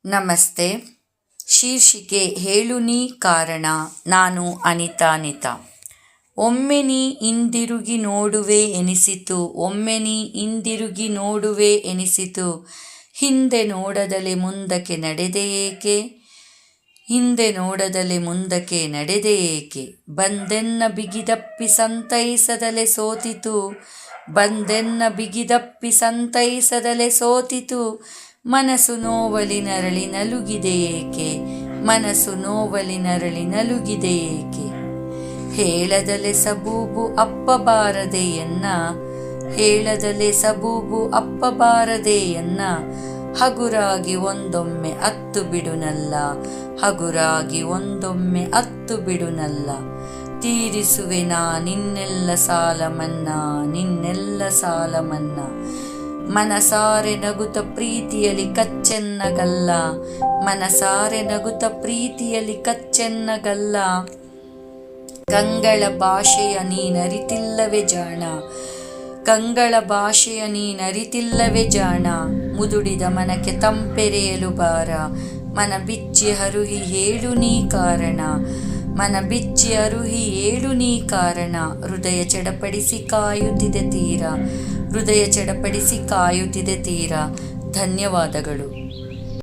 ನಮಸ್ತೆ. ಶೀರ್ಷಿಕೆ ಹೇಳು ನೀ ಕಾರಣ. ನಾನು ಅನಿತಾ. ಒಮ್ಮೆ ನೀ ಹಿಂದಿರುಗಿ ನೋಡುವೆ ಎನಿಸಿತು, ಒಮ್ಮೆ ನೀ ಹಿಂದಿರುಗಿ ನೋಡುವೆ ಎನಿಸಿತು. ಹಿಂದೆ ನೋಡದಲೆ ಮುಂದಕ್ಕೆ ನಡೆದೆ ಏಕೆ, ಹಿಂದೆ ನೋಡದಲೆ ಮುಂದಕ್ಕೆ ನಡೆದೆ ಏಕೆ. ಬಂದೆನ್ನ ಬಿಗಿದಪ್ಪಿ ಸಂತೈಸದಲೆ ಸೋತಿತು, ಬಂದೆನ್ನ ಬಿಗಿದಪ್ಪಿ ಸಂತೈಸದಲೆ ಸೋತಿತು. ಮನಸ್ಸು ನೋವಲಿ ನರಳಿ ನಲುಗಿದೆ ಏಕೆ, ಮನಸ್ಸು ನೋವಲಿ ನರಳಿ ನಲುಗಿದೆ ಏಕೆ. ಹೇಳದಲೆ ಸಬೂಬು ಅಪ್ಪಬಾರದೆ ಎನ್ನ, ಹೇಳದಲೆ ಸಬೂಬು ಅಪ್ಪಬಾರದೆ ಎನ್ನ. ಹಗುರಾಗಿ ಒಂದೊಮ್ಮೆ ಅತ್ತು ಬಿಡುನಲ್ಲ, ಹಗುರಾಗಿ ಒಂದೊಮ್ಮೆ ಅತ್ತು ಬಿಡುನಲ್ಲ. ತೀರಿಸುವೆ ನಾ ನಿನ್ನೆಲ್ಲ ಸಾಲ ಮನ್ನಾ, ನಿನ್ನೆಲ್ಲ ಸಾಲ ಮನ್ನಾ. ಮನಸಾರೆ ನಗುತ್ತ ಪ್ರೀತಿಯಲಿ ಕಚ್ಚೆನ್ನಗಲ್ಲ, ಮನಸಾರೆ ನಗುತ್ತ ಪ್ರೀತಿಯಲಿ ಕಚ್ಚೆನ್ನಗಲ್ಲ. ಕಂಗಳ ಭಾಷೆಯ ನೀನರಿತಿಲ್ಲವೇ ಜಾಣ, ಕಂಗಳ ಭಾಷೆಯ ನೀನರಿತಿಲ್ಲವೇ ಜಾಣ. ಮುದುಡಿದ ಮನಕ್ಕೆ ತಂಪೆರೆಯಲು ಬಾರ, ಮನ ಬಿಚ್ಚಿ ಹರುಹಿ ಹೇಳು ನೀ ಕಾರಣ, ಮನ ಬಿಚ್ಚಿ ಅರುಹಿ ಹೇಳು ನೀ ಕಾರಣ. ಹೃದಯ ಚಡಪಡಿಸಿ ಕಾಯುತ್ತಿದೆ ತೀರ, ಹೃದಯ ಚಡಪಡಿಸಿ ಕಾಯುತ್ತಿದೆ ತೀರ. ಧನ್ಯವಾದಗಳು.